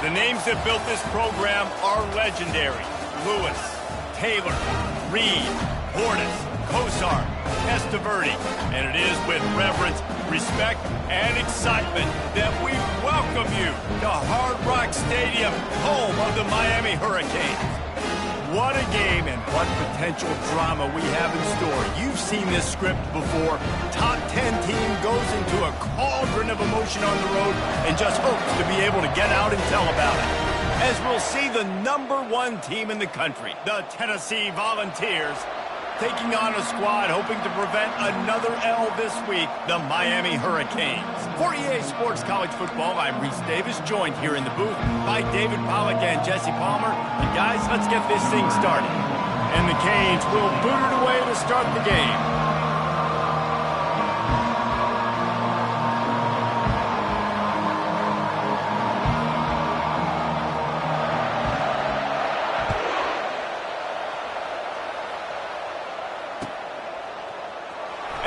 The names that built this program are legendary. Lewis, Taylor, Reed, Portis, Kosar, Testaverde. And it is with reverence, respect, and excitement that we welcome you to Hard Rock Stadium, home of the Miami Hurricanes. What a game and what potential drama we have in store. You've seen this script before. Top 10 team goes into a cauldron of emotion on the road and just hopes to be able to get out and tell about it. As we'll see the #1 team in the country, the Tennessee Volunteers, taking on a squad hoping to prevent another L this week, the Miami Hurricanes. For EA Sports College Football, I'm Reese Davis, joined here in the booth by David Pollack and Jesse Palmer. And guys, let's get this thing started. And the Canes will boot it away to start the game.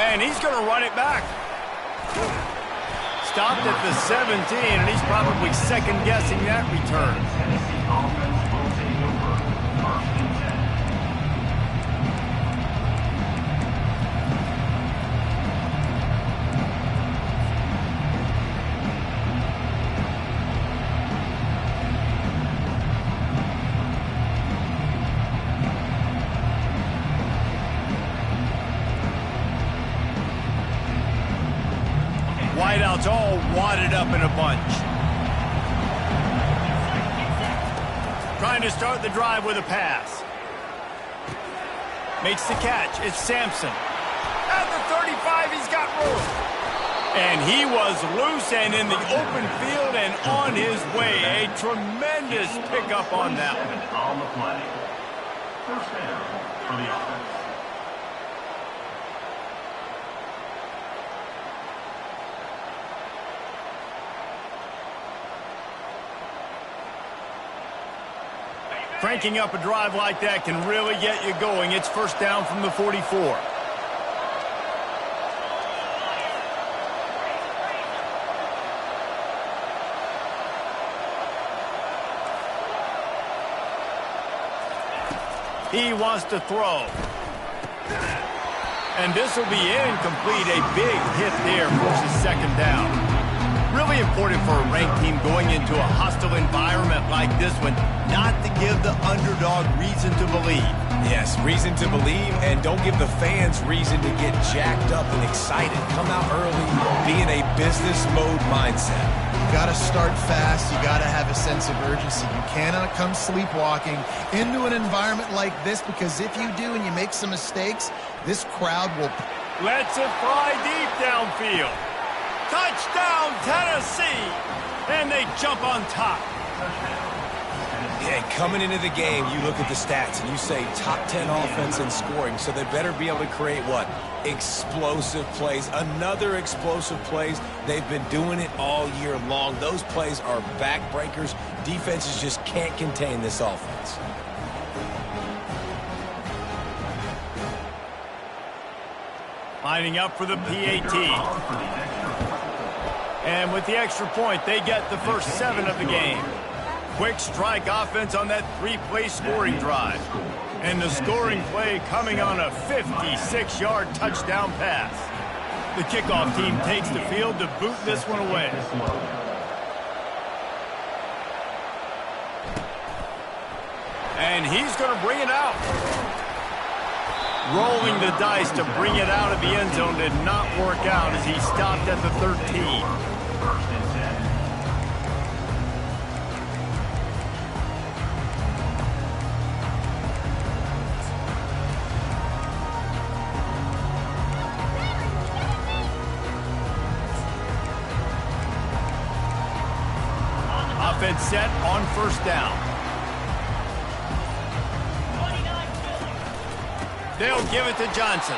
And he's going to run it back. Stopped at the 17, and he's probably second-guessing that return. Wideouts all wadded up in a bunch. Trying to start the drive with a pass. Makes the catch. It's Sampson. At the 35, he's got room. And he was loose and in the open field and on his way. A tremendous pickup on that one. On the play. First down for the offense. Cranking up a drive like that can really get you going. It's first down from the 44. He wants to throw. And this will be incomplete. A big hit there, forces second down. Really important for a ranked team going into a hostile environment like this one, not to give the underdog reason to believe. Yes, reason to believe, and don't give the fans reason to get jacked up and excited. Come out early, be in a business mode mindset. You got to start fast. You got to have a sense of urgency. You cannot come sleepwalking into an environment like this, because if you do and you make some mistakes, this crowd will... Lets it fly deep downfield. Touchdown, Tennessee! And they jump on top. Yeah, coming into the game, you look at the stats and you say top 10 offense in scoring, so they better be able to create what? Explosive plays. Another explosive plays. They've been doing it all year long. Those plays are backbreakers. Defenses just can't contain this offense. Lining up for the PAT. And with the extra point, they get the first 7 of the game. Quick strike offense on that 3-play scoring drive. And the scoring play coming on a 56-yard touchdown pass. The kickoff team takes the field to boot this one away. And he's going to bring it out. Rolling the dice to bring it out of the end zone did not work out as he stopped at the 13. Offense set on first down. They'll give it to Johnson.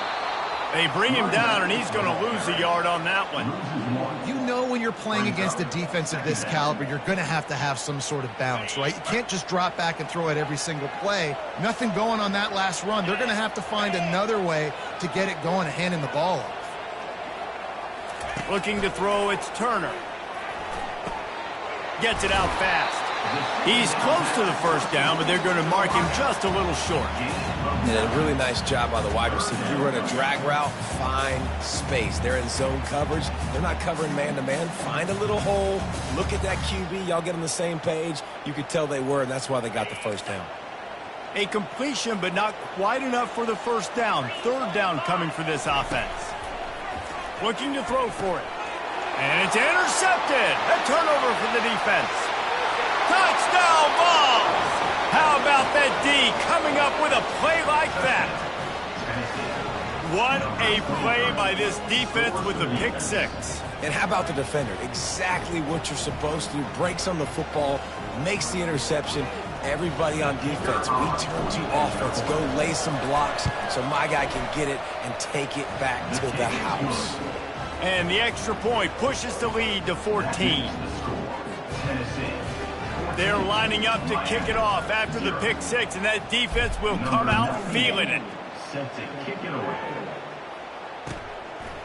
They bring him down, and he's going to lose a yard on that one. You know when you're playing against a defense of this caliber, you're going to have some sort of balance, right? You can't just drop back and throw it every single play. Nothing going on that last run. They're going to have to find another way to get it going and handing the ball off. Looking to throw, it's Turner. Gets it out fast. He's close to the first down, but they're going to mark him just a little short. And a really nice job by the wide receiver. You run a drag route, find space. They're in zone coverage. They're not covering man-to-man. Find a little hole. Look at that QB. Y'all get on the same page. You could tell they were, and that's why they got the first down. A completion, but not quite enough for the first down. Third down coming for this offense. Looking to throw for it. And it's intercepted. A turnover for the defense. Touchdown Vols! How about that D coming up with a play like that? What a play by this defense with the pick six. And how about the defender? Exactly what you're supposed to do. Breaks on the football, makes the interception. Everybody on defense, we turn to offense. Go lay some blocks so my guy can get it and take it back to the house. And the extra point pushes the lead to 14. They're lining up to kick it off after the pick six, and that defense will come out feeling it. Set to kick it away.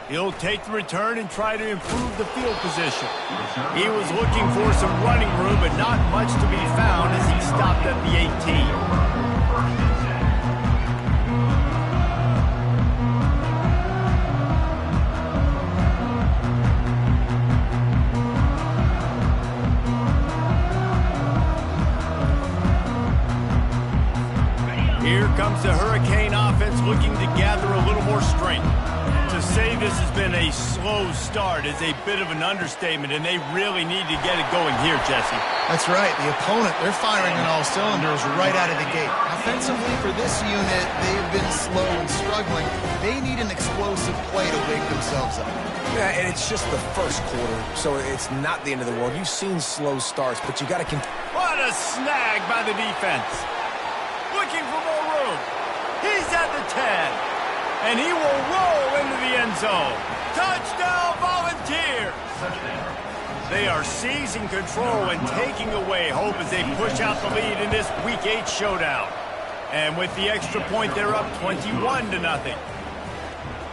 He'll take the return and try to improve the field position. He was looking for some running room, but not much to be found as he stopped at the 18. Here comes the Hurricane offense looking to gather a little more strength. To say this has been a slow start is a bit of an understatement, and they really need to get it going here, Jesse. That's right. The opponent, they're firing on all cylinders right out of the gate. Offensively, for this unit, they've been slow and struggling. They need an explosive play to wake themselves up. Yeah, and it's just the first quarter, so it's not the end of the world. You've seen slow starts, but you got to What a snag by the defense. Looking for more room. He's at the 10. And he will roll into the end zone. Touchdown, Volunteers! They are seizing control and taking away hope as they push out the lead in this Week 8 showdown. And with the extra point, they're up 21-0.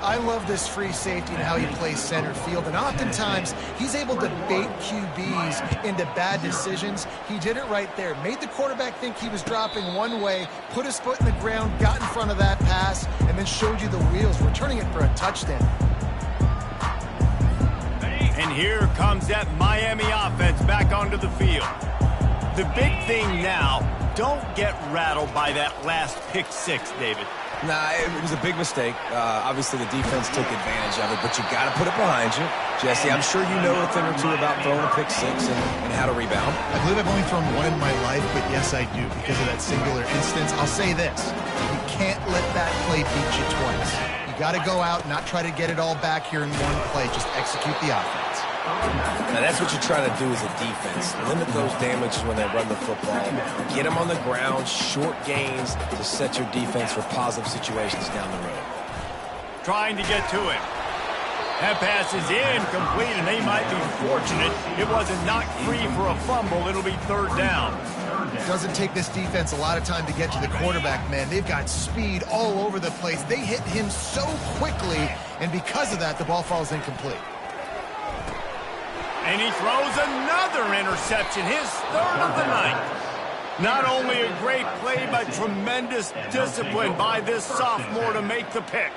I love this free safety and how he plays center field, and oftentimes he's able to bait QBs into bad decisions. He did it right there. Made the quarterback think he was dropping one way, put his foot in the ground, got in front of that pass, and then showed you the wheels, returning it for a touchdown. And here comes that Miami offense back onto the field. The big thing now, don't get rattled by that last pick six, David. Nah, it was a big mistake. Obviously, the defense took advantage of it, but you got to put it behind you. Jesse, I'm sure you know a thing or two about throwing a pick six and how to rebound. I believe I've only thrown one in my life, but yes, I do, because of that singular instance. I'll say this. You can't let that play beat you twice. You got to go out, not try to get it all back here in one play. Just execute the offense. Now, that's what you're trying to do as a defense. Limit those damages when they run the football. Get them on the ground, short gains to set your defense for positive situations down the road. Trying to get to him. That pass is incomplete, and they might be fortunate it wasn't knocked free for a fumble. It'll be third down. It doesn't take this defense a lot of time to get to the quarterback, man. They've got speed all over the place. They hit him so quickly, and because of that, the ball falls incomplete. And he throws another interception, his third of the night. Not only a great play, but tremendous discipline by this sophomore to make the pick.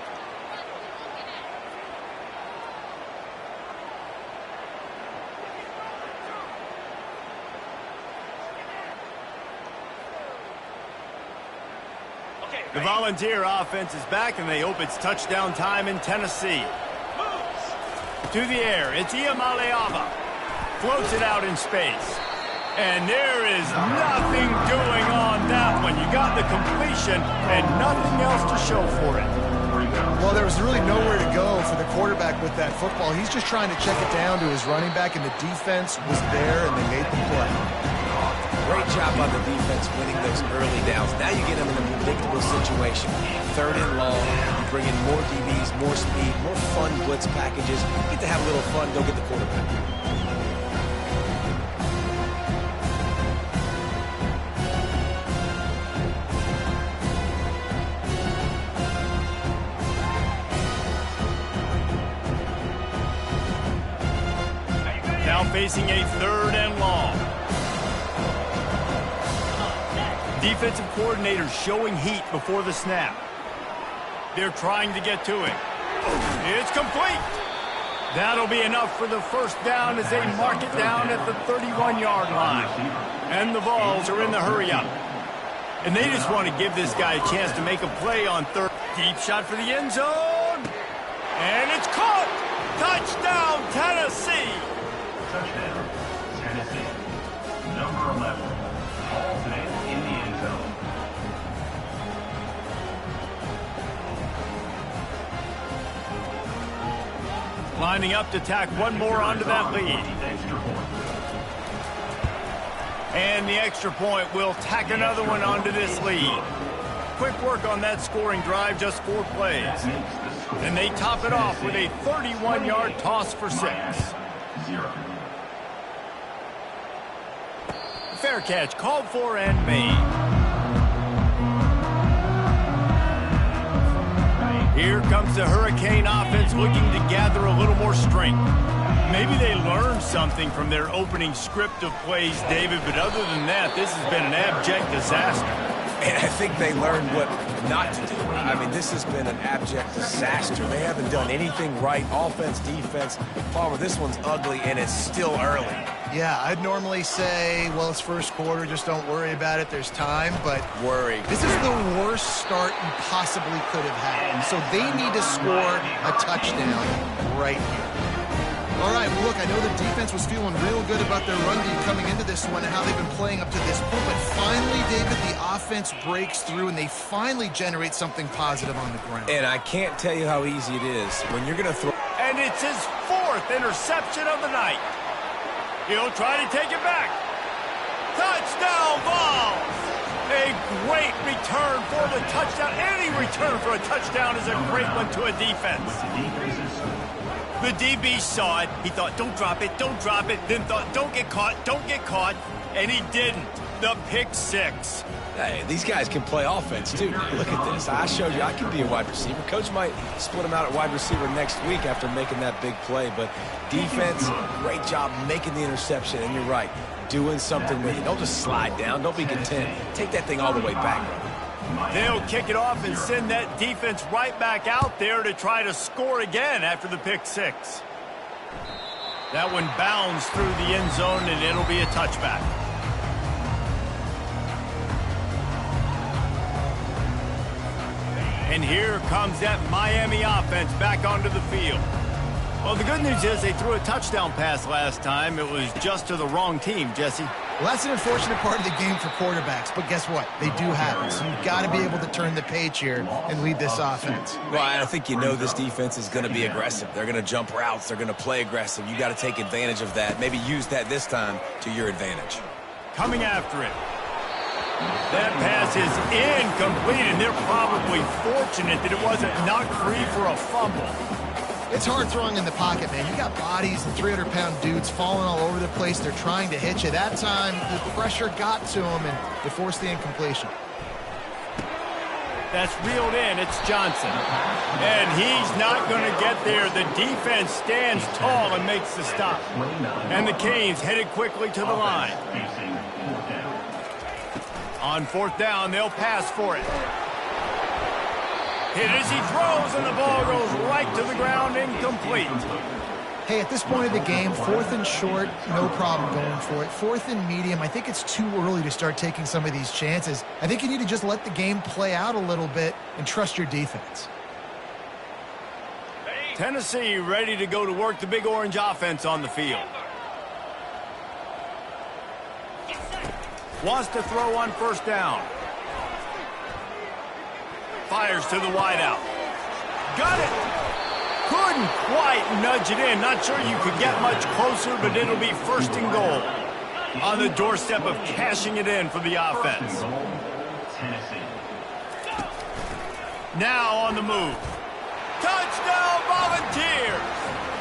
The Volunteer offense is back, and they hope it's touchdown time in Tennessee. To the air, it's Iamaleava. Floats it out in space. And there is nothing doing on that one. You got the completion and nothing else to show for it. Well, there was really nowhere to go for the quarterback with that football. He's just trying to check it down to his running back, and the defense was there, and they made the play. Great job by the defense winning those early downs. Now you get them in a predictable situation. Third and long, you bring in more DBs, more speed, more fun blitz packages. You get to have a little fun, go get the quarterback. Now facing a third and long. defensive coordinator showing heat before the snap. They're trying to get to it. It's complete. That'll be enough for the first down as they mark it down at the 31-yard line. And the Vols are in the hurry-up. And they just want to give this guy a chance to make a play on third. Deep shot for the end zone. And it's caught. Touchdown, Tennessee. Touchdown, Tennessee. Number 11, Halsman in the end zone. Lining up to tack one more onto that lead. Extra point. And the extra point will tack another one onto this lead. Quick work on that scoring drive, just 4 plays. And they top it off with a 31-yard toss for 6. 0. Fair catch, called for and made. Here comes the Hurricane offense looking to gather a little more strength. Maybe they learned something from their opening script of plays, David, but other than that, this has been an abject disaster. And I think they learned what not to do. I mean, this has been an abject disaster. They haven't done anything right, offense, defense. Palmer, this one's ugly, and it's still early. Yeah, I'd normally say, well, it's first quarter, just don't worry about it, there's time, but Worry. this is the worst start you possibly could have had. So they need to score a touchdown right here. All right, well, look, I know the defense was feeling real good about their run game coming into this one and how they've been playing up to this point, but finally, David, the offense breaks through and they finally generate something positive on the ground. And I can't tell you how easy it is when you're going to throw. And it's his 4th interception of the night. He'll try to take it back. Touchdown, Vols! A great return for the touchdown. Any return for a touchdown is a great one to a defense. The DB saw it. He thought, don't drop it, don't drop it. Then thought, don't get caught, and he didn't. The pick 6. Hey, these guys can play offense, too. Look at this. I showed you I can be a wide receiver. Coach might split him out at wide receiver next week after making that big play. But defense, great job making the interception. And you're right, doing something with it. Don't just slide down. Don't be content. Take that thing all the way back, brother. They'll kick it off and send that defense right back out there to try to score again after the pick 6. That one bounds through the end zone, and it'll be a touchback. And here comes that Miami offense back onto the field. Well, the good news is they threw a touchdown pass last time. It was just to the wrong team, Jesse. Well, that's an unfortunate part of the game for quarterbacks, but guess what? They do happen, so you've got to be able to turn the page here and lead this offense. Well, I think you know this defense is going to be aggressive. They're going to jump routes. They're going to play aggressive. You got to take advantage of that. Maybe use that this time to your advantage. Coming after it. That pass is incomplete, and they're probably fortunate that it wasn't knocked free for a fumble. It's hard throwing in the pocket, man. You got bodies and 300-pound dudes falling all over the place. They're trying to hit you. That time, the pressure got to them, and they forced the incompletion. That's reeled in. It's Johnson. And he's not going to get there. The defense stands tall and makes the stop. And the Canes headed quickly to the line. On 4th down, they'll pass for it. Hit as he throws, and the ball goes right to the ground, incomplete. Hey, at this point of the game, 4th and short, no problem going for it. 4th and medium, I think it's too early to start taking some of these chances. I think you need to just let the game play out a little bit and trust your defense. Tennessee ready to go to work the Big Orange offense on the field. Wants to throw on 1st down. Fires to the wideout. Got it! Couldn't quite nudge it in. Not sure you could get much closer, but it'll be 1st and goal. On the doorstep of cashing it in for the offense. Now on the move. Touchdown, Volunteers!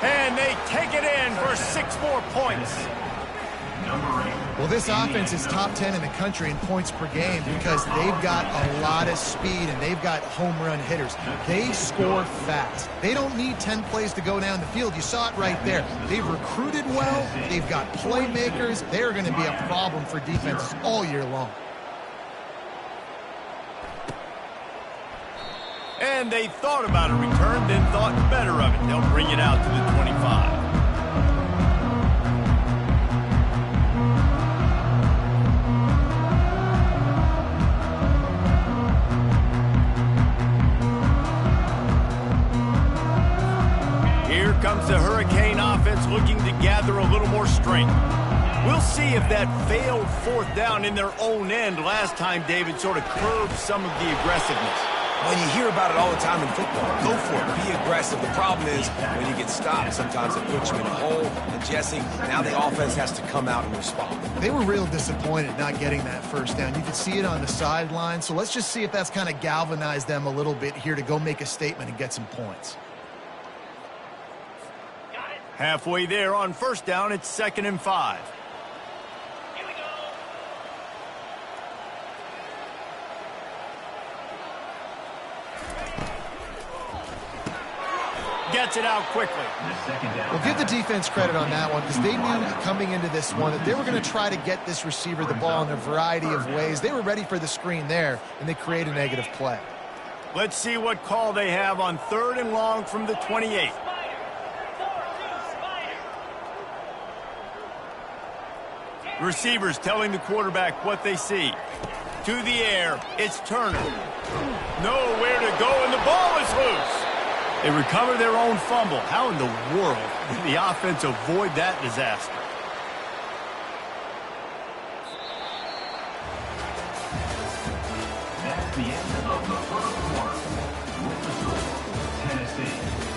And they take it in for 6 more points. Well, this offense is top 10 in the country in points per game because they've got a lot of speed and they've got home run hitters. They score fast. They don't need 10 plays to go down the field. You saw it right there. They've recruited well. They've got playmakers. They're going to be a problem for defenses all year long. And they thought about a return, then thought better of it. They'll bring it out to the 25. Here comes the Hurricane offense looking to gather a little more strength. We'll see if that failed fourth down in their own end last time, David, sort of curbed some of the aggressiveness. Well, you hear about it all the time in football. Go for it. Be aggressive. The problem is when you get stopped, sometimes it puts you in a hole. And, Jesse, now the offense has to come out and respond. They were real disappointed not getting that first down. You could see it on the sideline. So let's just see if that's kind of galvanized them a little bit here to go make a statement and get some points. Halfway there on first down, it's 2nd and 5. Gets it out quickly. Well, give the defense credit on that one because they knew coming into this one that they were going to try to get this receiver the ball in a variety of ways. They were ready for the screen there, and they create a negative play. Let's see what call they have on 3rd and long from the 28. Receivers telling the quarterback what they see. To the air, it's Turner. Nowhere to go, and the ball is loose. They recover their own fumble. How in the world did the offense avoid that disaster? That's the end of the first quarter. With the score, Tennessee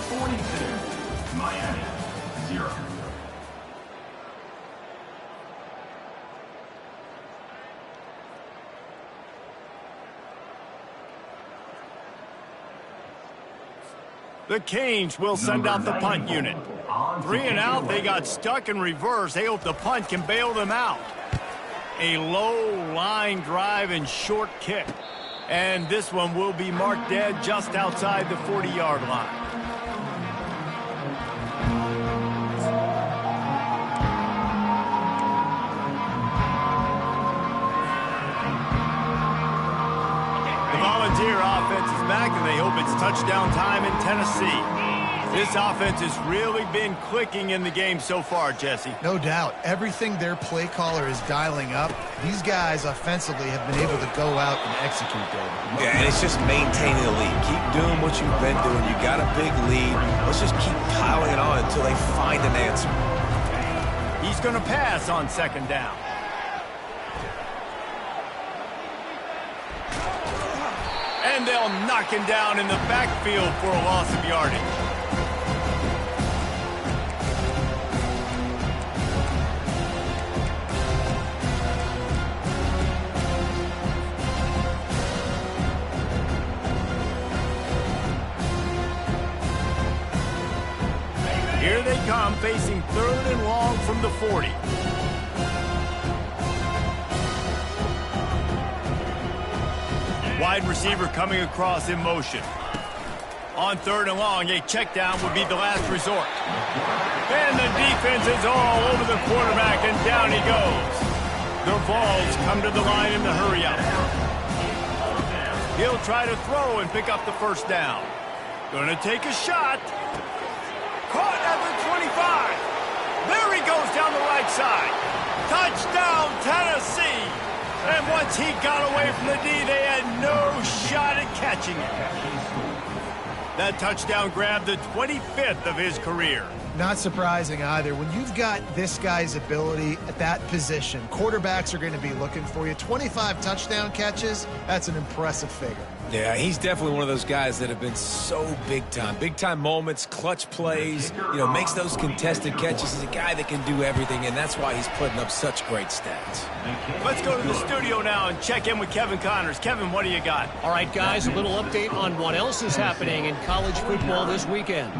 42, Miami 0. The Canes will send out the punt unit. 3 and out, they got stuck in reverse. They hope the punt can bail them out. A low line drive and short kick. And this one will be marked dead just outside the 40-yard line. The Volunteer offense is back, and they hope it's touchdown time in Tennessee. This offense has really been clicking in the game so far, Jesse. No doubt. Everything their play caller is dialing up, these guys offensively have been able to go out and execute, David. Yeah, and it's just maintaining the lead. Keep doing what you've been doing. You got a big lead. Let's just keep piling it on until they find an answer. He's going to pass on 2nd down. And they'll knock him down in the backfield for a loss of yardage. Here they come, facing 3rd and long from the 40. Wide receiver coming across in motion. On 3rd and long, a check down would be the last resort. And the defense is all over the quarterback, and down he goes. The Vols come to the line in the hurry-up. He'll try to throw and pick up the first down. Gonna take a shot. Caught at the 25. There he goes down the right side. Touchdown, Tennessee. And once he got away from the D, they had no shot at catching it. That touchdown grabbed the 25th of his career. Not surprising either. When you've got this guy's ability at that position, quarterbacks are going to be looking for you. 25 touchdown catches, that's an impressive figure. Yeah, he's definitely one of those guys that have been so big time. Big time moments, clutch plays, makes those contested catches. He's a guy that can do everything, and that's why he's putting up such great stats. Let's go to the studio now and check in with Kevin Connors. Kevin, what do you got? All right, guys, a little update on what else is happening in college football this weekend.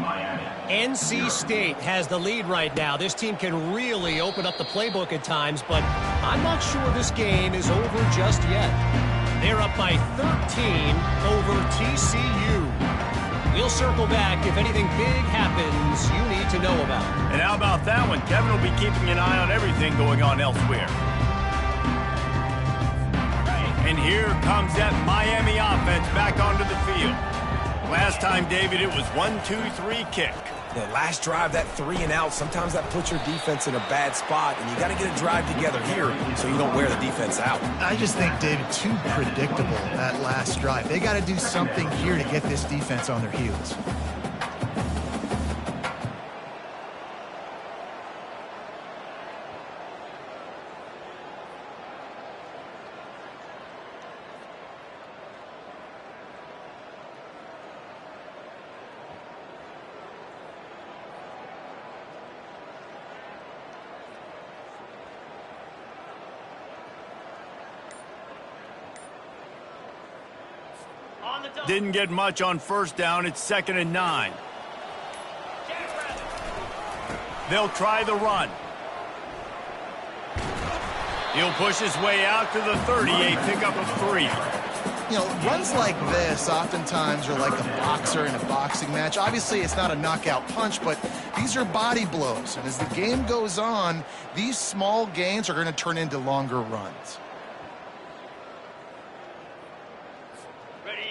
NC State has the lead right now. This team can really open up the playbook at times, but I'm not sure this game is over just yet. They're up by 13 over TCU. We'll circle back if anything big happens you need to know about. And how about that one? Kevin will be keeping an eye on everything going on elsewhere. And here comes that Miami offense back onto the field. Last time, David, it was 1-2-3 kick. The last drive, that 3 and out, sometimes that puts your defense in a bad spot, and you got to get a drive together here so you don't wear the defense out. I just think, David, too predictable, that last drive. They got to do something here to get this defense on their heels. Didn't get much on first down. It's 2nd and 9. They'll try the run. He'll push his way out to the 38, pickup of 3. You know, runs like this oftentimes are like a boxer in a boxing match. Obviously, it's not a knockout punch, but these are body blows. And as the game goes on, these small gains are going to turn into longer runs.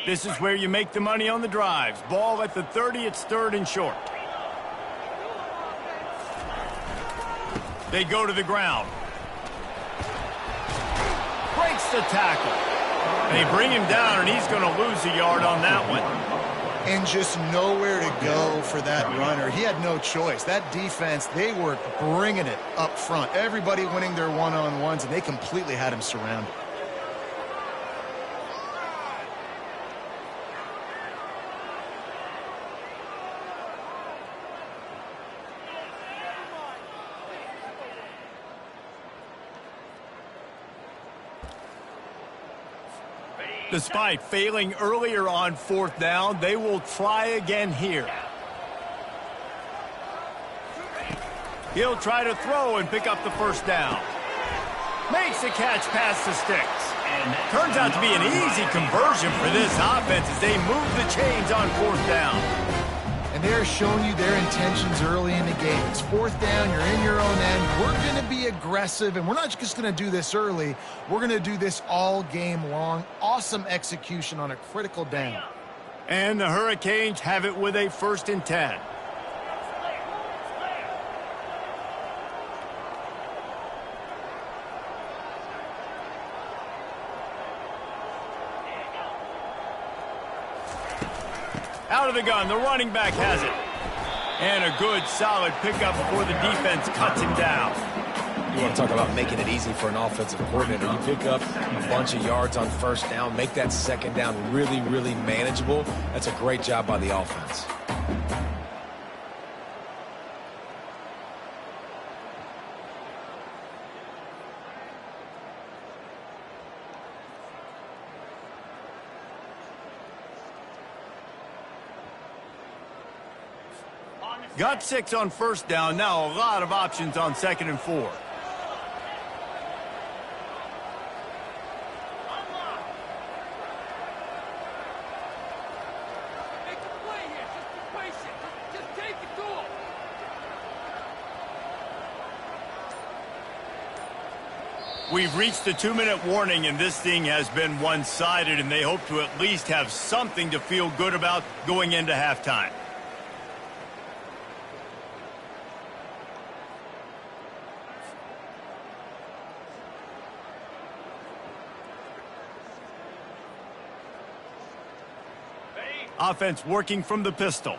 This is where you make the money on the drives. Ball at the 30, it's 3rd and short. They go to the ground. Breaks the tackle. They bring him down, and he's going to lose a yard on that one. And just nowhere to go for that runner. He had no choice. That defense, they were bringing it up front. Everybody winning their one-on-ones, and they completely had him surrounded. Despite failing earlier on 4th down, they will try again here. He'll try to throw and pick up the 1st down. Makes a catch past the sticks. Turns out to be an easy conversion for this offense as they move the chains on 4th down. And they're showing you their intentions early in the game. It's 4th down, you're in your own end. We're going to be aggressive, and we're not just going to do this early. We're going to do this all game long. Awesome execution on a critical down. And the Hurricanes have it with a 1st and 10. Out of the gun, the running back has it. And a good, solid pickup before the defense cuts him down. You want to talk about making it easy for an offensive coordinator. You pick up a bunch of yards on 1st down, make that 2nd down really, really manageable. That's a great job by the offense. Got 6 on 1st down. Now a lot of options on 2nd and 4. We've reached the 2-minute warning, and this thing has been one-sided, and they hope to at least have something to feel good about going into halftime. Offense working from the pistol.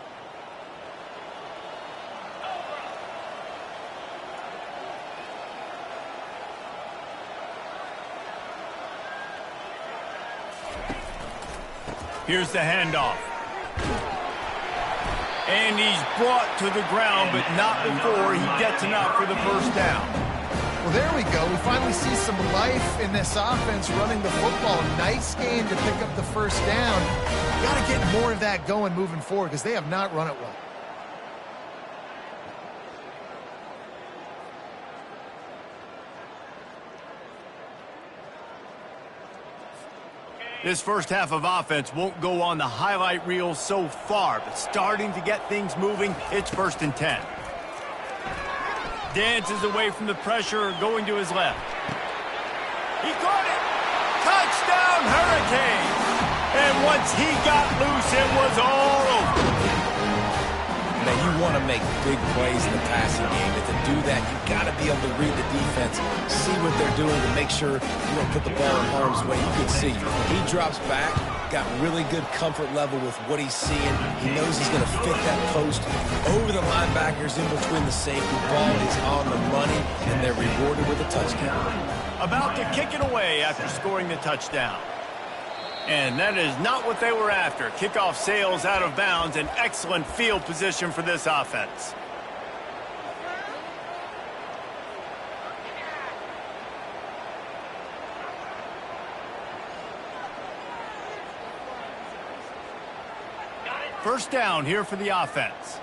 Here's the handoff. And he's brought to the ground, but not before he gets enough for the 1st down. Well, there we go. We finally see some life in this offense running the football. Nice game to pick up the 1st down. Got to get more of that going moving forward because they have not run it well. This first half of offense won't go on the highlight reel so far, but starting to get things moving, it's 1st and 10. Dances away from the pressure, going to his left. He caught it! Touchdown, Hurricanes! And once he got loose, it was all over. Now, you want to make big plays in the passing game, and to do that, you've got to be able to read the defense, see what they're doing to make sure you don't put the ball in harm's way. You can see he drops back, got really good comfort level with what he's seeing. He knows he's going to fit that post over the linebackers in between the safety. Ball is on the money, and they're rewarded with a touchdown. About to kick it away after scoring the touchdown. And that is not what they were after. Kickoff sails out of bounds. An excellent field position for this offense. First down here for the offense.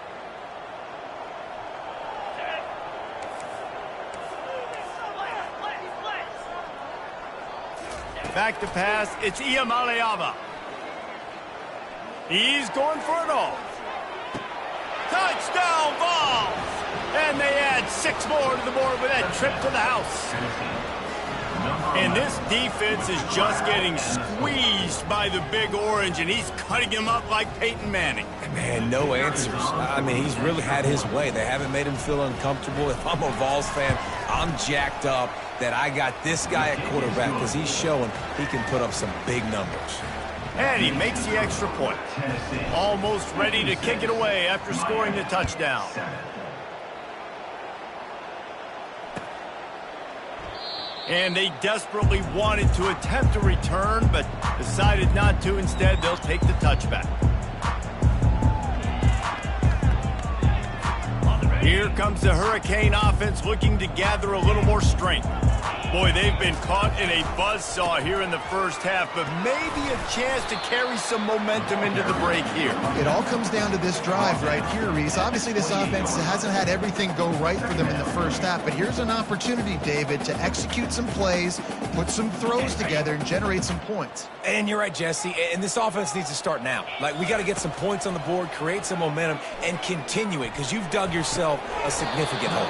Back to pass, it's Iamaleava. He's going for it all. Touchdown Vols! And they add 6 more to the board with that trip to the house. And this defense is just getting squeezed by the Big Orange, and he's cutting him up like Peyton Manning. Man, no answers. I mean, he's really had his way. They haven't made him feel uncomfortable. If I'm a Vols fan, I'm jacked up that I got this guy at quarterback because he's showing he can put up some big numbers. And he makes the extra point. Almost ready to kick it away after scoring the touchdown. And they desperately wanted to attempt a return, but decided not to. Instead, they'll take the touchback. Here comes the Hurricane offense looking to gather a little more strength. Boy, they've been caught in a buzzsaw here in the first half, but maybe a chance to carry some momentum into the break here. It all comes down to this drive right here, Reese. Obviously, this offense hasn't had everything go right for them in the first half, but here's an opportunity, David, to execute some plays, put some throws together, and generate some points. And you're right, Jesse, and this offense needs to start now. Like, we got to get some points on the board, create some momentum, and continue it, because you've dug yourself a significant hole.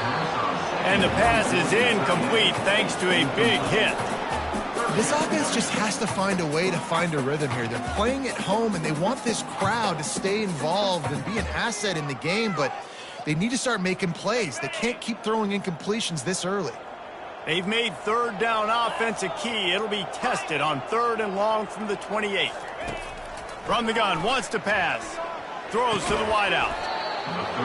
And the pass is incomplete thanks to a big hit. This offense just has to find a way to find a rhythm here. They're playing at home, and they want this crowd to stay involved and be an asset in the game, but they need to start making plays. They can't keep throwing incompletions this early. They've made third down offense a key. It'll be tested on 3rd and long from the 28. From the gun, wants to pass. Throws to the wideout.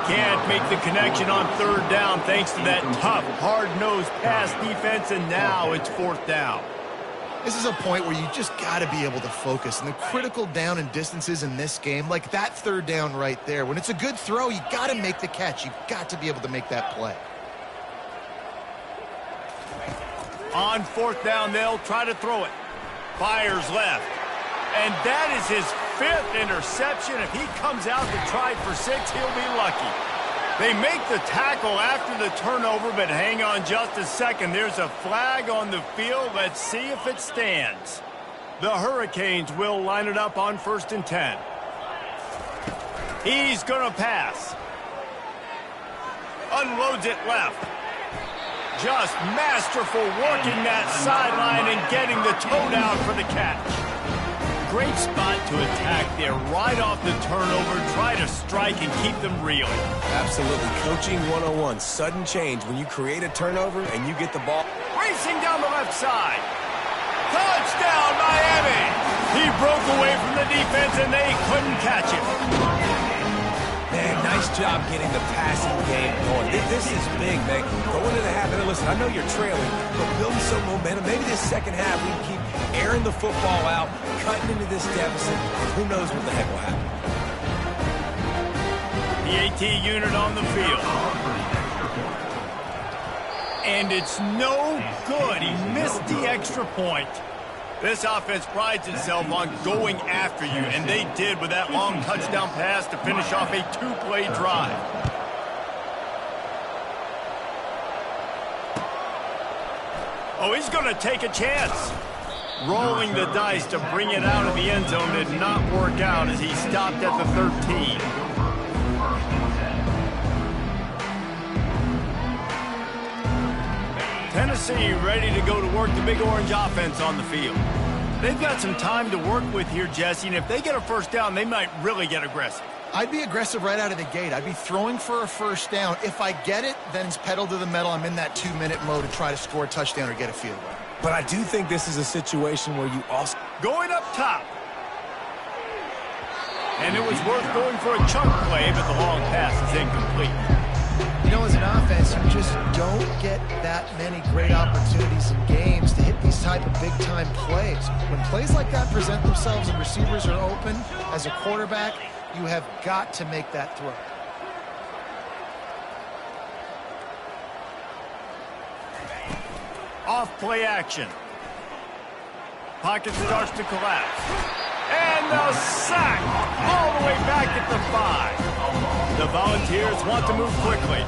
Can't make the connection on 3rd down thanks to that tough, hard-nosed pass defense, and now it's 4th down. This is a point where you just got to be able to focus. And the critical down and distances in this game, like that 3rd down right there, when it's a good throw, you got to make the catch. You've got to be able to make that play. On 4th down, they'll try to throw it. Fires left. And that is his 5th interception. If he comes out to try for 6, he'll be lucky. They make the tackle after the turnover, but hang on just a second. There's a flag on the field. Let's see if it stands. The Hurricanes will line it up on 1st and 10. He's going to pass. Unloads it left. Just masterful working that sideline and getting the toe down for the catch. Great spot to attack there, right off the turnover, try to strike and keep them reeling. Absolutely. Coaching 101, sudden change when you create a turnover and you get the ball. Racing down the left side. Touchdown, Miami! He broke away from the defense and they couldn't catch him. Man, nice job getting the passing game going. This is big, man. Going into the half, and listen, I know you're trailing, but building some momentum. Maybe this second half we can keep airing the football out, cutting into this deficit. Who knows what the heck will happen. The AT unit on the field. And it's no good. He missed the extra point. This offense prides itself on going after you, and they did with that long touchdown pass to finish off a 2-play drive. Oh, he's going to take a chance. Rolling the dice to bring it out of the end zone did not work out as he stopped at the 13. Tennessee ready to go to work the Big Orange offense on the field. They've got some time to work with here, Jesse, and if they get a first down, they might really get aggressive. I'd be aggressive right out of the gate. I'd be throwing for a first down. If I get it, then it's pedal to the metal. I'm in that 2-minute mode to try to score a touchdown or get a field goal. But I do think this is a situation where you also... Going up top. And it was worth going for a chunk play, but the long pass is incomplete. You know, as an offense, you just don't get that many great opportunities in games to hit these type of big-time plays. When plays like that present themselves and receivers are open, as a quarterback, you have got to make that throw. Off play action. Pocket starts to collapse. And the sack all the way back at the 5. The Volunteers want to move quickly.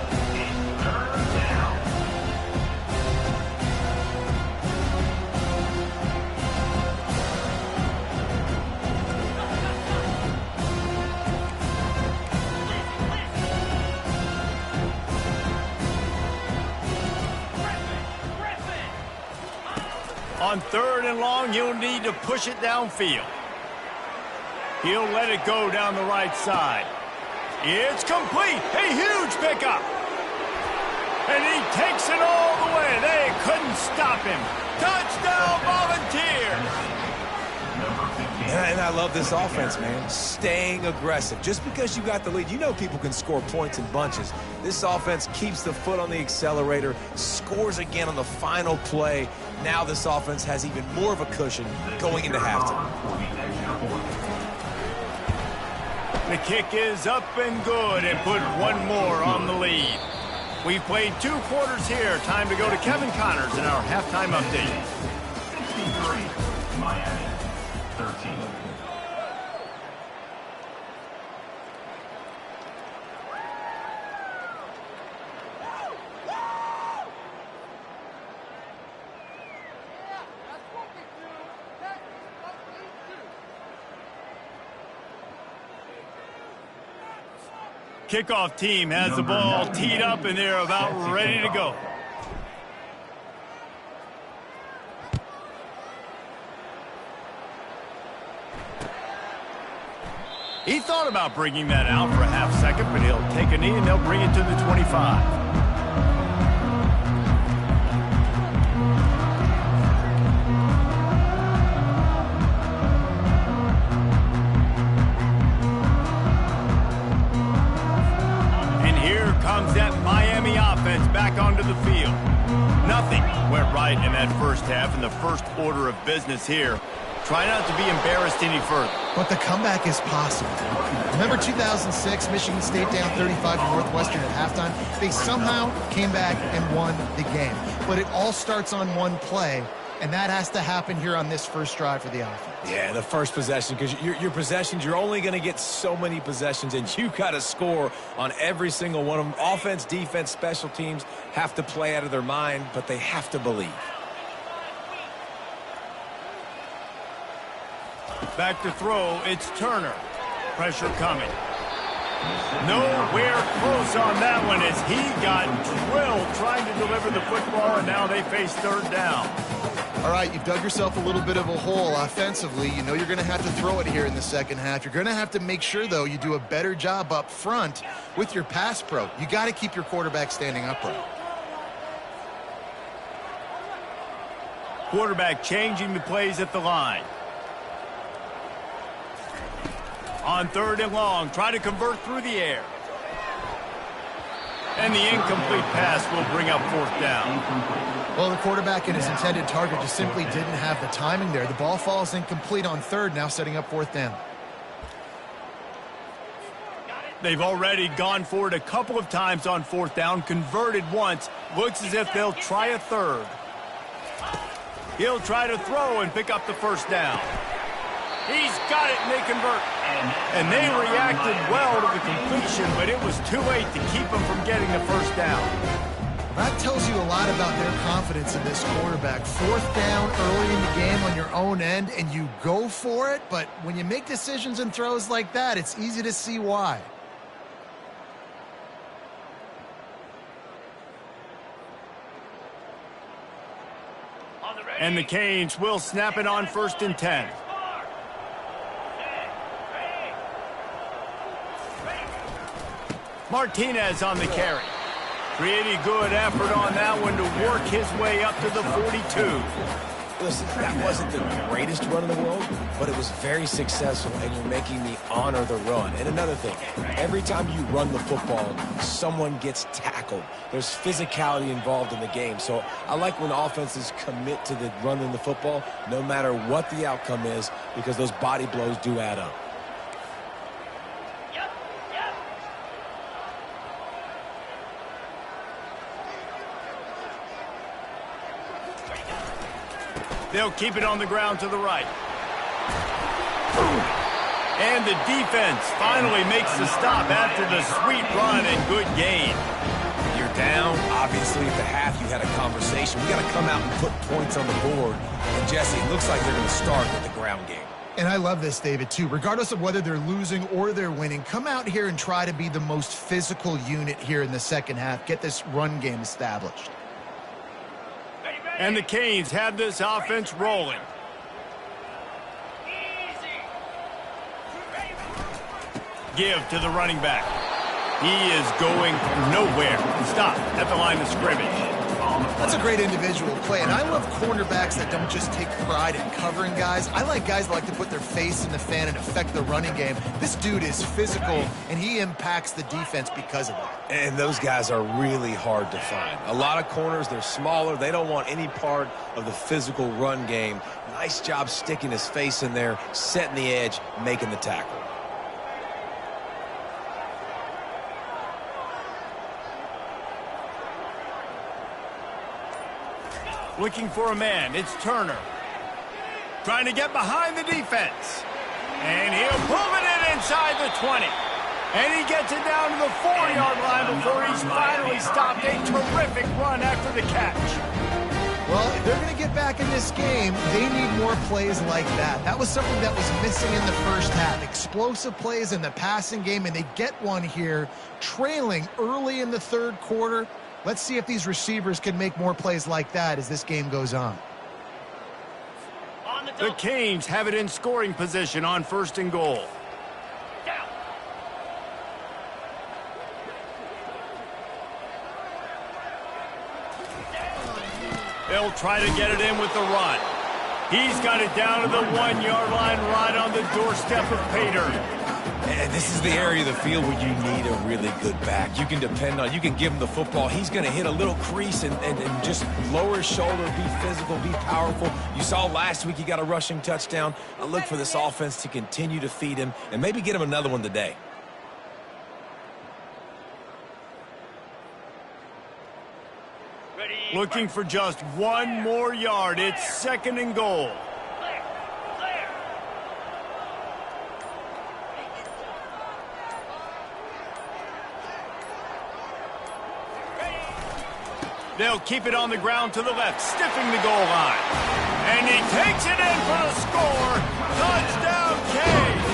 On 3rd and long, you'll need to push it downfield. He'll let it go down the right side. It's complete. A huge pickup. And he takes it all the way. They couldn't stop him. Touchdown, Volunteers. And I love this offense, man. Staying aggressive. Just because you got the lead, you know people can score points in bunches. This offense keeps the foot on the accelerator, scores again on the final play. Now this offense has even more of a cushion going into halftime. The kick is up and good and put one more on the lead. We've played 2 quarters here. Time to go to Kevin Connors in our halftime update. 63, Miami, 13. Kickoff team has the ball teed up and they're about ready to go. He thought about bringing that out for a half second, but he'll take a knee and they'll bring it to the 25. Back onto the field. Nothing went right in that first half in the first order of business here. Try not to be embarrassed any further. But the comeback is possible. Remember 2006, Michigan State down 35 to Northwestern at halftime? They somehow came back and won the game. But it all starts on one play, and that has to happen here on this first drive for the offense. Yeah, the first possession, because your possessions, you're only going to get so many possessions, and you got to score on every single one of them. Offense, defense, special teams have to play out of their mind, but they have to believe. Back to throw, it's Turner. Pressure coming. Nowhere close on that one as he got drilled trying to deliver the football, and now they face 3rd down. All right, you've dug yourself a little bit of a hole offensively. You know you're going to have to throw it here in the second half. You're going to have to make sure, though, you do a better job up front with your pass pro. You got to keep your quarterback standing upright. Quarterback changing the plays at the line. On 3rd and long, try to convert through the air. And the incomplete pass will bring up 4th down. Well, the quarterback and his intended target just simply didn't have the timing there. The ball falls incomplete on 3rd, now setting up 4th down. They've already gone for it a couple of times on 4th down, converted once. Looks as if they'll try a 3rd. He'll try to throw and pick up the 1st down. He's got it, and they convert. And they reacted well to the completion, but it was too late to keep them from getting the 1st down. That tells you a lot about their confidence in this quarterback. 4th down early in the game on your own end, and you go for it, but when you make decisions and throws like that, it's easy to see why. And the Canes will snap it on 1st and 10. Martinez on the carry. Pretty good effort on that one to work his way up to the 42. Listen, that wasn't the greatest run in the world, but it was very successful, and you're making me honor the run. And another thing, every time you run the football, someone gets tackled. There's physicality involved in the game. So I like when offenses commit to the running the football, no matter what the outcome is, because those body blows do add up. They'll keep it on the ground to the right. And the defense finally makes the stop after the sweet run and good gain. You're down. Obviously, at the half, you had a conversation. We got to come out and put points on the board. And, Jesse, it looks like they're going to start with the ground game. And I love this, David, too. Regardless of whether they're losing or they're winning, come out here and try to be the most physical unit here in the second half. Get this run game established. And the Canes have this offense rolling. Give to the running back. He is going nowhere. Stop at the line of scrimmage. That's a great individual play, and I love cornerbacks that don't just take pride in covering guys. I like guys that like to put their face in the fan and affect the running game. This dude is physical, and he impacts the defense because of that. And those guys are really hard to find. A lot of corners, they're smaller. They don't want any part of the physical run game. Nice job sticking his face in there, setting the edge, making the tackle. Looking for a man. It's Turner. Trying to get behind the defense. And he'll move it in inside the 20. And he gets it down to the 4-yard line before he's finally stopped. A terrific run after the catch. Well, if they're going to get back in this game, they need more plays like that. That was something that was missing in the first half. Explosive plays in the passing game, and they get one here, trailing early in the third quarter. Let's see if these receivers can make more plays like that as this game goes on. The Canes have it in scoring position on 1st and goal. They'll try to get it in with the run. He's got it down to the 1-yard line right on the doorstep of Pater. And this is the area of the field where you need a really good back. You can depend on, you can give him the football. He's going to hit a little crease and just lower his shoulder, be physical, be powerful. You saw last week he got a rushing touchdown. I look for this offense to continue to feed him and maybe get him another one today. Looking for just one more yard. It's 2nd and goal. They'll keep it on the ground to the left, stiffing the goal line. And he takes it in for the score. Touchdown, Canes!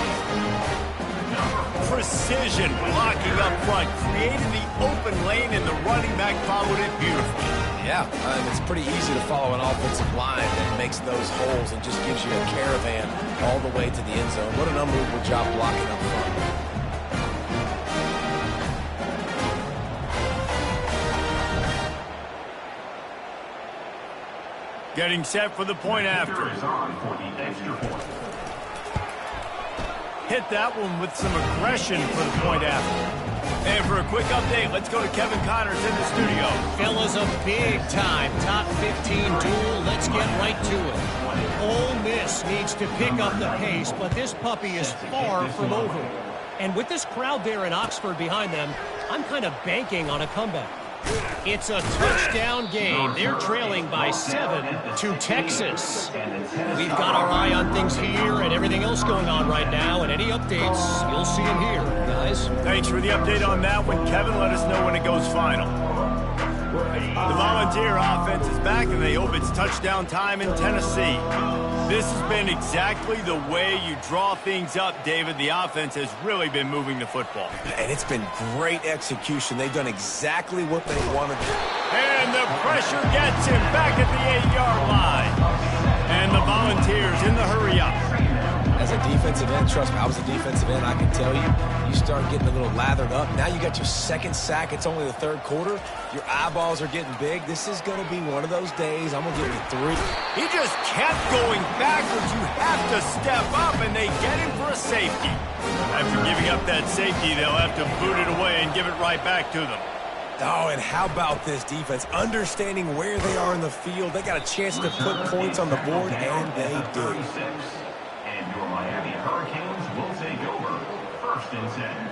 Precision blocking up front, created the open lane, and the running back followed it beautifully. Yeah, it's pretty easy to follow an offensive line that makes those holes and just gives you a caravan all the way to the end zone. What an unbelievable job blocking up front. Getting set for the point after. Hit that one with some aggression for the point after. And for a quick update, let's go to Kevin Connors in the studio. Fellas, a big-time top 15 duel. Let's get right to it. Ole Miss needs to pick up the pace, but this puppy is far from over. And with this crowd there in Oxford behind them, I'm kind of banking on a comeback. It's a touchdown game. They're trailing by 7 to Texas. We've got our eye on things here and everything else going on right now, and any updates, you'll see them here, guys. Thanks for the update on that one, Kevin. Let us know when it goes final. The Volunteer offense is back, and they hope it's touchdown time in Tennessee. This has been exactly the way you draw things up, David. The offense has really been moving the football. And it's been great execution. They've done exactly what they wanted to. And the pressure gets him back at the 8-yard line. And the Volunteers in the hurry-up. As a defensive end, trust me, I was a defensive end, I can tell you, you start getting a little lathered up. Now you got your second sack. It's only the third quarter. Your eyeballs are getting big. This is going to be one of those days. I'm going to give you 3. He just kept going backwards. You have to step up, and they get him for a safety. After giving up that safety, they'll have to boot it away and give it right back to them. Oh, and how about this defense? Understanding where they are in the field. They got a chance to put points on the board, and they do. And your Miami Hurricanes will take over 1st and 10.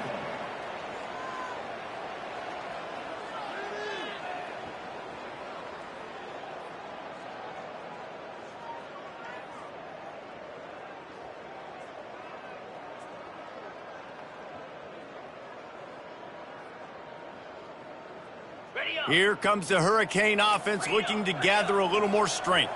Here comes the Hurricane offense looking to gather a little more strength.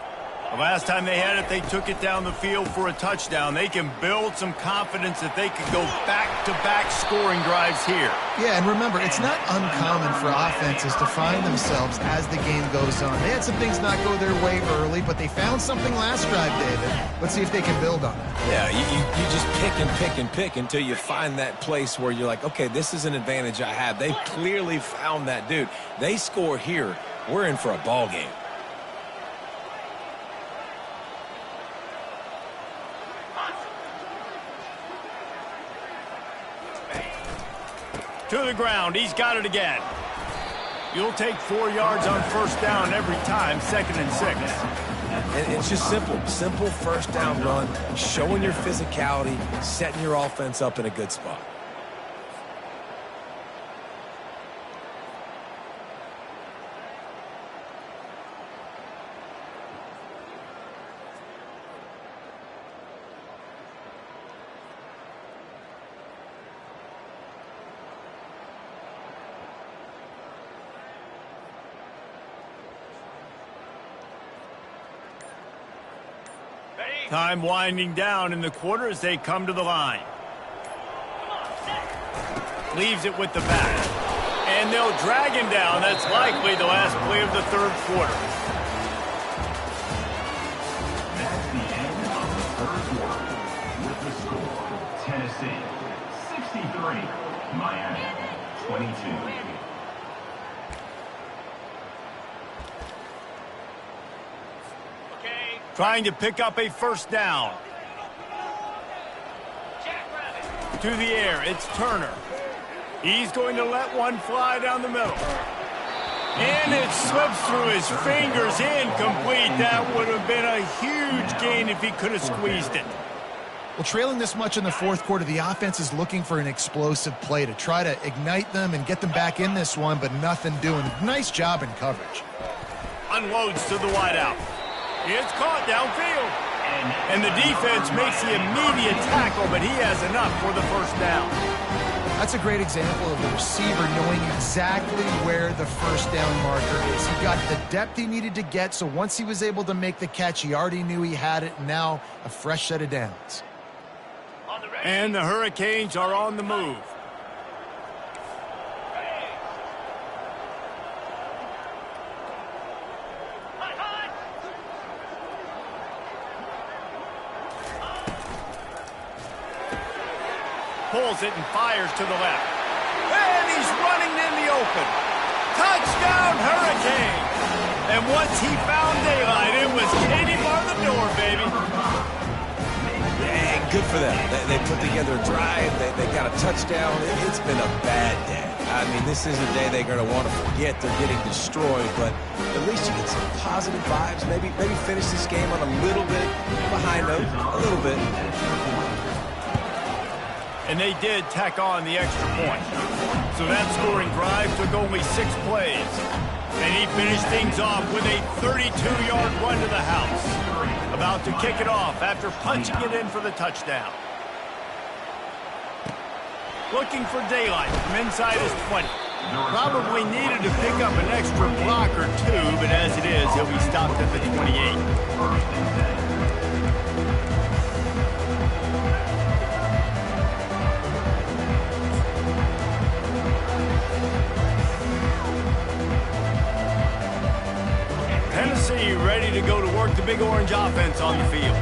The last time they had it, they took it down the field for a touchdown. They can build some confidence that they could go back-to-back scoring drives here. Yeah, and remember, it's not uncommon for offenses to find themselves as the game goes on. They had some things not go their way early, but they found something last drive, David. Let's see if they can build on it. Yeah, you just pick and pick and pick until you find that place where you're like, okay, this is an advantage I have. They clearly found that, dude. They score here. We're in for a ball game. To the ground. He's got it again. You'll take 4 yards on 1st down every time, 2nd and 6. And it's just simple. Simple 1st down run, showing your physicality, setting your offense up in a good spot. Time winding down in the quarter as they come to the line. Leaves it with the back. And they'll drag him down. That's likely the last play of the 3rd quarter. That's the end of the 3rd quarter. With the score, Tennessee 63, Miami 22. Trying to pick up a 1st down. To the air, it's Turner. He's going to let one fly down the middle. And it slips through his fingers, incomplete. That would have been a huge gain if he could have squeezed it. Well, trailing this much in the 4th quarter, the offense is looking for an explosive play to try to ignite them and get them back in this one, but nothing doing. Nice job in coverage. Unloads to the wideout. It's caught downfield. And the defense makes the immediate tackle, but he has enough for the 1st down. That's a great example of the receiver knowing exactly where the 1st down marker is. He got the depth he needed to get, so once he was able to make the catch, he already knew he had it, and now a fresh set of downs. And the Hurricanes are on the move. Pulls it and fires to the left. And he's running in the open. Touchdown, Hurricane! And once he found daylight, it was Katie bar the door, baby. And good for them. They put together a drive. They got a touchdown. It's been a bad day. I mean, this is a day they're going to want to forget. They're getting destroyed, but at least you get some positive vibes. Maybe finish this game on a little bit behind them, a little bit. And they did tack on the extra point. So that scoring drive took only 6 plays. And he finished things off with a 32-yard run to the house. About to kick it off after punching it in for the touchdown. Looking for daylight from inside his 20. Probably needed to pick up an extra block or two, but as it is, he'll be stopped at the 28. Tennessee ready to go to work the Big Orange offense on the field.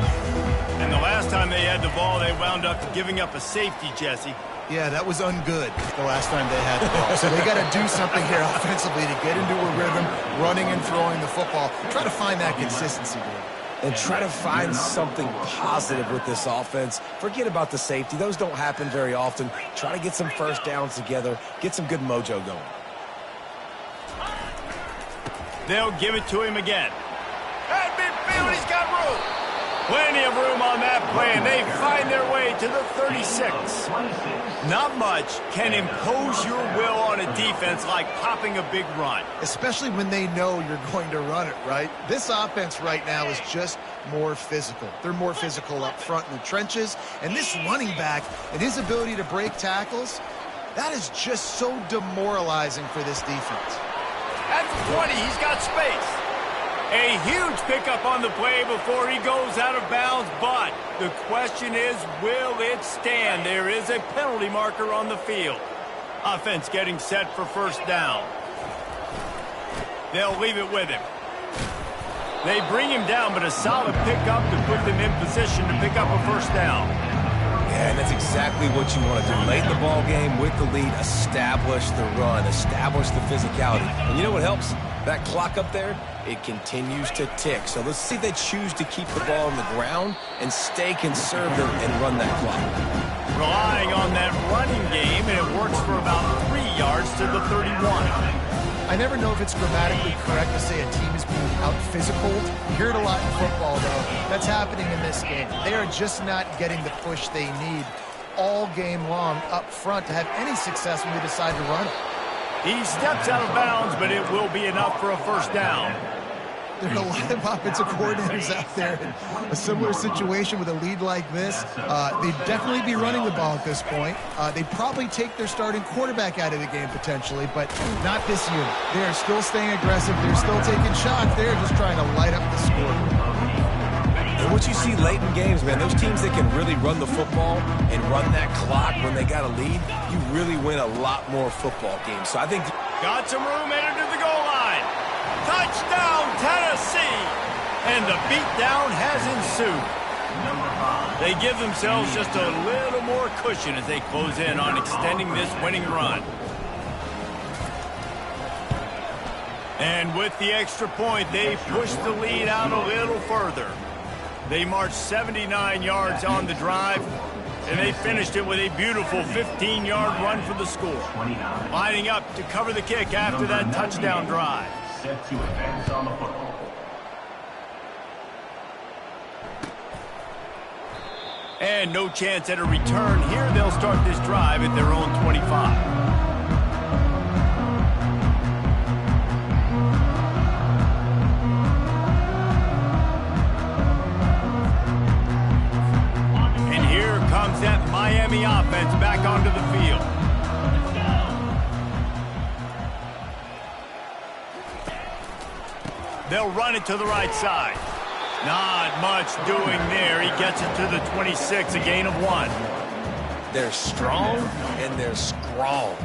And the last time they had the ball, they wound up giving up a safety, Jesse. Yeah, that was ungood the last time they had the ball. So they got to do something here offensively to get into a rhythm, running and throwing the football. Try to find that consistency, Dave. And try to find something positive with this offense. Forget about the safety. Those don't happen very often. Try to get some first downs together. Get some good mojo going. They'll give it to him again. At midfield, he's got room. Plenty of room on that play, and they find their way to the 36. Not much can impose your will on a defense like popping a big run. Especially when they know you're going to run it, right? This offense right now is just more physical. They're more physical up front in the trenches, and this running back and his ability to break tackles, that is just so demoralizing for this defense. At the 20, he's got space. A huge pickup on the play before he goes out of bounds, but the question is, will it stand? There is a penalty marker on the field. Offense getting set for first down. They'll leave it with him. They bring him down, but a solid pickup to put them in position to pick up a first down. Yeah, and that's exactly what you want to do. Late in the ball game with the lead, establish the run, establish the physicality. And you know what helps? That clock up there, it continues to tick. So let's see if they choose to keep the ball on the ground and stay conservative and run that clock. Relying on that running game, and it works for about 3 yards to the 31. I never know if it's grammatically correct to say a team is being out-physical. You hear it a lot in football, though. That's happening in this game. They are just not getting the push they need all game long up front to have any success when they decide to run it. He steps out of bounds, but it will be enough for a first down. There are a lot of offensive coordinators out there in a similar situation with a lead like this. They'd definitely be running the ball at this point. They'd probably take their starting quarterback out of the game potentially, but not this unit. They are still staying aggressive. They're still taking shots. They're just trying to light up the score. And what you see late in games, man, those teams that can really run the football and run that clock when they got a lead, you really win a lot more football games. So I think... Got some room headed to the goal line. Touchdown, Tennessee! And the beatdown has ensued. They give themselves just a little more cushion as they close in on extending this winning run. And with the extra point, they push the lead out a little further. They marched 79 yards on the drive, and they finished it with a beautiful 15-yard run for the score. Lining up to cover the kick after that touchdown drive. Set to advance on the football. And no chance at a return here. They'll start this drive at their own 25. That Miami offense back onto the field. They'll run it to the right side. Not much doing there. He gets it to the 26, a gain of 1. They're strong and they're strong.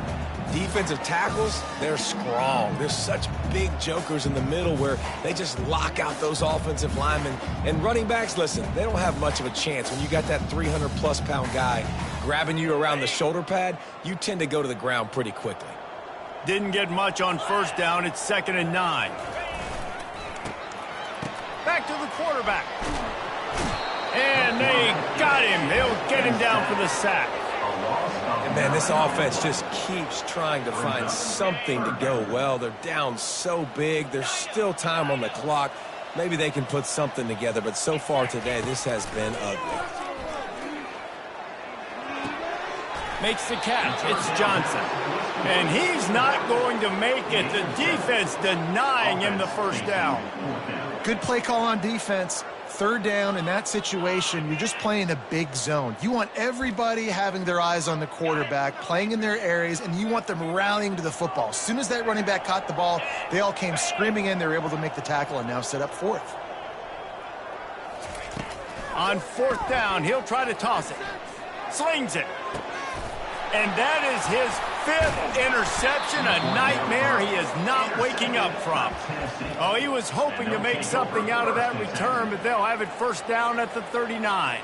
Defensive tackles, they're strong. There's such big jokers in the middle where they just lock out those offensive linemen. And running backs, listen, they don't have much of a chance. When you got that 300-plus pound guy grabbing you around the shoulder pad, you tend to go to the ground pretty quickly. Didn't get much on first down. It's 2nd and 9. Back to the quarterback. And they got him. They'll get him down for the sack. And, man, this offense just keeps trying to find something to go well. They're down so big. There's still time on the clock. Maybe they can put something together, but so far today, this has been ugly. Makes the catch. It's Johnson. And he's not going to make it. The defense denying him the first down. Good play call on defense. third down in that situation, you're just playing a big zone. You want everybody having their eyes on the quarterback, playing in their areas, and you want them rallying to the football. As soon as that running back caught the ball, they all came screaming in. They were able to make the tackle and now set up fourth. On fourth down, he'll try to toss it. Slings it. And that is his fifth interception, a nightmare he is not waking up from. Oh, he was hoping to make something out of that return, but they'll have it first down at the 39.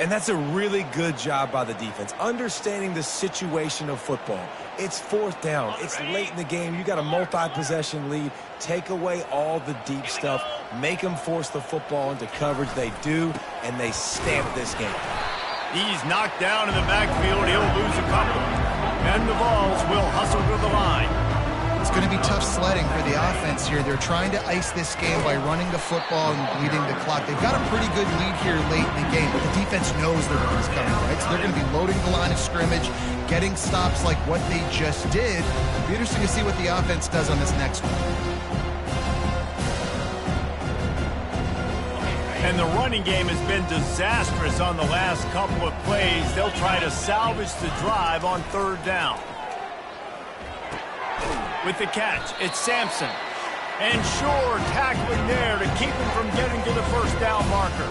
And that's a really good job by the defense, understanding the situation of football. It's fourth down. It's late in the game. You got a multi-possession lead. Take away all the deep stuff. Make them force the football into coverage. They do, and they stamp this game. He's knocked down in the backfield. He'll lose a couple. And the Vols will hustle to the line. It's going to be tough sledding for the offense here. They're trying to ice this game by running the football and bleeding the clock. They've got a pretty good lead here late in the game, but the defense knows the run is coming, right? So they're going to be loading the line of scrimmage, getting stops like what they just did. It'll be interesting to see what the offense does on this next one. And the running game has been disastrous on the last couple of plays. They'll try to salvage the drive on third down. With the catch, it's Sampson. And Shore tackling there to keep him from getting to the first down marker.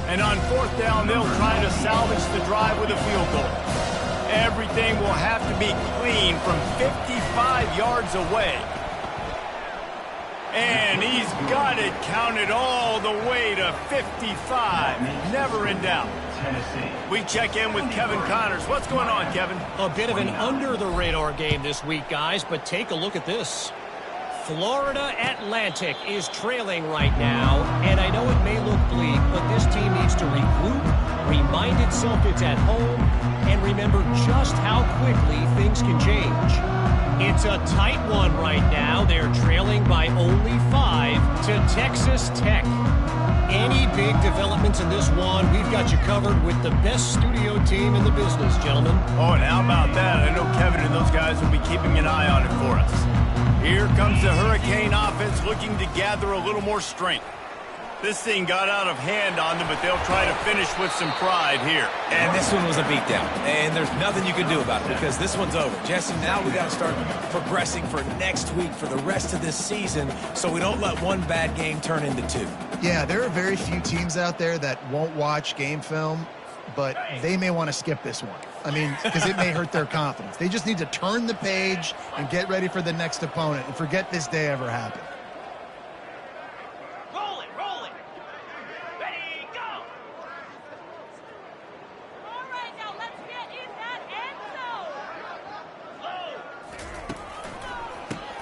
And on fourth down, they'll try to salvage the drive with a field goal. Everything will have to be clean from 55 yards away. And he's got it counted all the way to 55. Never in doubt. We check in with Kevin Connors. What's going on, Kevin? A bit of an under-the-radar game this week, guys, but take a look at this. Florida Atlantic is trailing right now, and I know it may look bleak, but this team needs to regroup, remind itself it's at home, and remember just how quickly things can change. It's a tight one right now. They're trailing by only 5 to Texas Tech. Any big developments in this one, we've got you covered with the best studio team in the business, gentlemen. Oh, and how about that? I know Kevin and those guys will be keeping an eye on it for us. Here comes the Hurricane offense looking to gather a little more strength. This thing got out of hand on them, but they'll try to finish with some pride here. And this one was a beatdown. And there's nothing you can do about it because this one's over. Jesse, now we got to start progressing for next week, for the rest of this season, so we don't let one bad game turn into 2. Yeah, there are very few teams out there that won't watch game film, but they may want to skip this one. I mean, because it may hurt their confidence. They just need to turn the page and get ready for the next opponent and forget this day ever happened.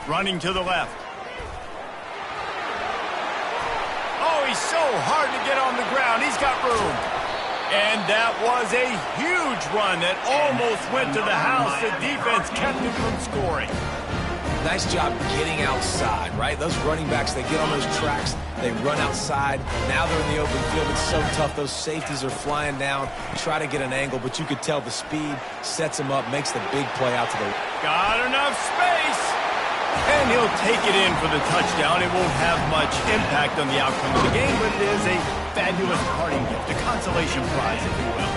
Running to the left. Oh, he's so hard to get on the ground. He's got room. And that was a huge run that almost went to the house. The defense kept him from scoring. Nice job getting outside, right? Those running backs, they get on those tracks, they run outside. Now they're in the open field. It's so tough. Those safeties are flying down, try to get an angle, but you could tell the speed sets him up, makes the big play out to the... Got enough space. And he'll take it in for the touchdown. It won't have much impact on the outcome of the game, but it is a fabulous parting gift, a consolation prize, if you will.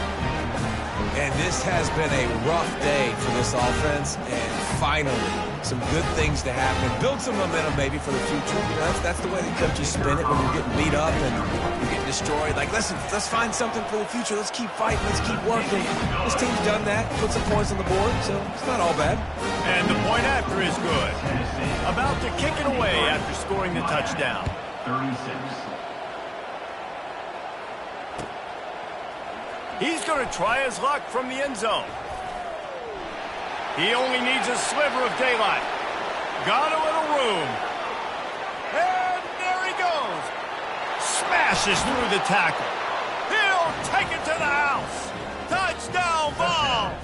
And this has been a rough day for this offense, and finally, some good things to happen. Build some momentum maybe for the future. You know, that's the way the coaches spin it when you're getting beat up and you're getting destroyed. Like, listen, let's find something for the future. Let's keep fighting. Let's keep working. This team's done that, put some points on the board, so it's not all bad. And the point after is good. About to kick it away after scoring the touchdown. 36. He's going to try his luck from the end zone. He only needs a sliver of daylight. Got a little room. And there he goes. Smashes through the tackle. He'll take it to the house. Touchdown, Vols.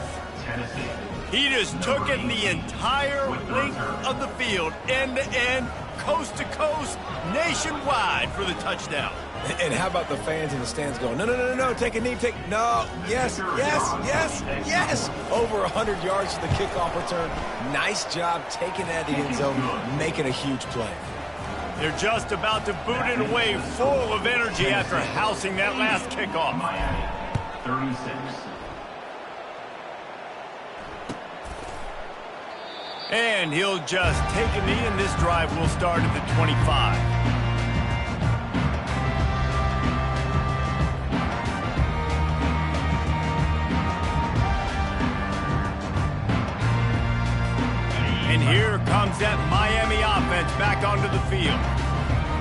He just took it the entire length of the field, end to end, coast to coast, nationwide for the touchdown. And how about the fans in the stands going, no, no, no, no, no, take a knee, no, yes, yes, yes, yes. Over 100 yards to the kickoff return. Nice job taking that in the end zone, making a huge play. They're just about to boot it away, full of energy after housing that last kickoff. Miami, 36. And he'll just take a knee, and this drive will start at the 25. And here comes that Miami offense back onto the field.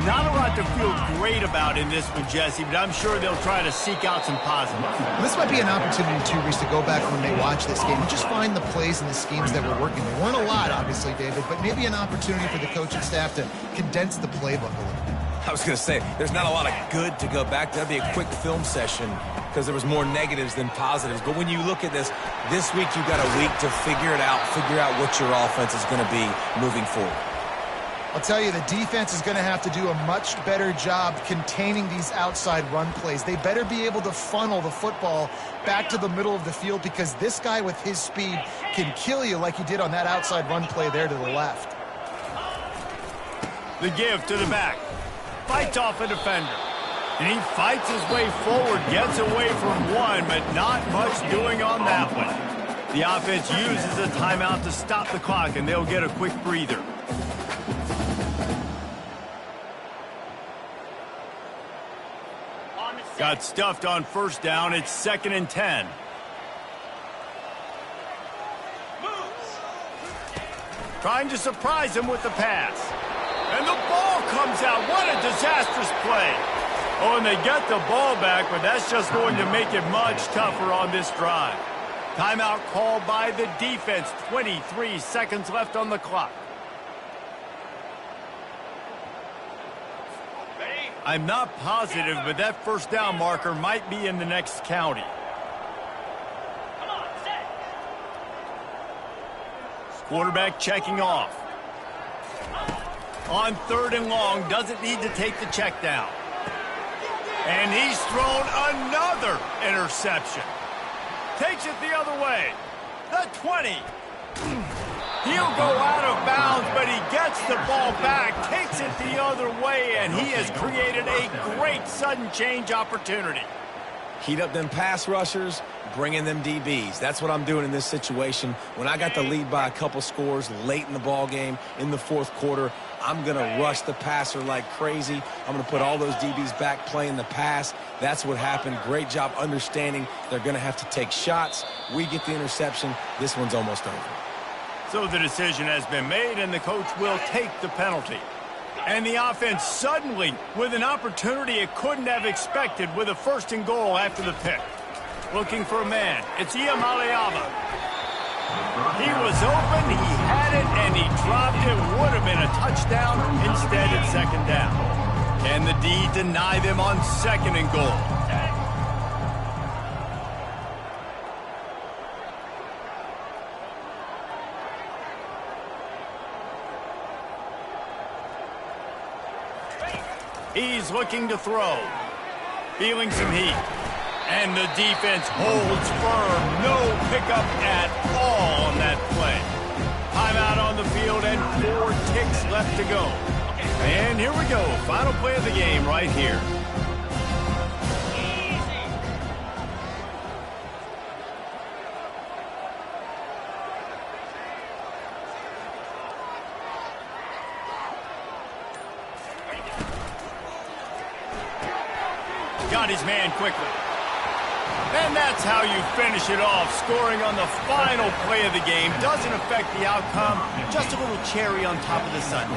Not a lot to feel great about in this one, Jesse, but I'm sure they'll try to seek out some positives. This might be an opportunity, too, Reese, to go back when they watch this game and just find the plays and the schemes that were working. There weren't a lot, obviously, David, but maybe an opportunity for the coaching staff to condense the playbook a little bit. I was going to say, there's not a lot of good to go back. That'd be a quick film session because there was more negatives than positives. But when you look at this week you've got a week to figure out what your offense is going to be moving forward. I'll tell you, the defense is going to have to do a much better job containing these outside run plays. They better be able to funnel the football back to the middle of the field because this guy with his speed can kill you like he did on that outside run play there to the left. The give to the back. Fights off a defender. And he fights his way forward, gets away from one, but not much doing on that one. The offense uses a timeout to stop the clock, and they'll get a quick breather. Got stuffed on first down. It's 2nd and 10. Trying to surprise him with the pass. And the ball comes out. What a disastrous play. Oh, and they get the ball back, but that's just going to make it much tougher on this drive. Timeout called by the defense. 23 seconds left on the clock. I'm not positive, but that first down marker might be in the next county. Quarterback checking off. On 3rd and long, doesn't need to take the check down. And he's thrown another interception. Takes it the other way. The 20. He'll go out of bounds, but he gets the ball back, takes it the other way, and he has created a great sudden change opportunity. Heat up them pass rushers, bring in them DBs. That's what I'm doing in this situation. When I got the lead by a couple scores late in the ball game, in the 4th quarter, I'm going to rush the passer like crazy. I'm going to put all those DBs back playing the pass. That's what happened. Great job understanding they're going to have to take shots. We get the interception. This one's almost over. So the decision has been made, and the coach will take the penalty. And the offense suddenly, with an opportunity it couldn't have expected, with a 1st and goal after the pick. Looking for a man. It's Iamaleava. He was open, he had it, and he dropped it. Would have been a touchdown. Instead, it's 2nd down. Can the D deny them on 2nd and goal? He's looking to throw. Feeling some heat. And the defense holds firm. No pickup at all on that play. Timeout on the field and 4 ticks left to go. And here we go. Final play of the game right here. Got his man quickly. And that's how you finish it off, scoring on the final play of the game. Doesn't affect the outcome, just a little cherry on top of the sundae.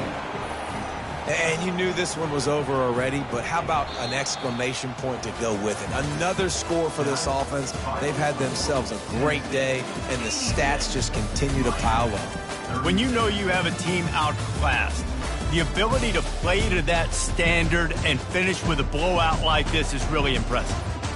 And you knew this one was over already, but how about an exclamation point to go with it? Another score for this offense. They've had themselves a great day, and the stats just continue to pile up. When you know you have a team outclassed, the ability to play to that standard and finish with a blowout like this is really impressive.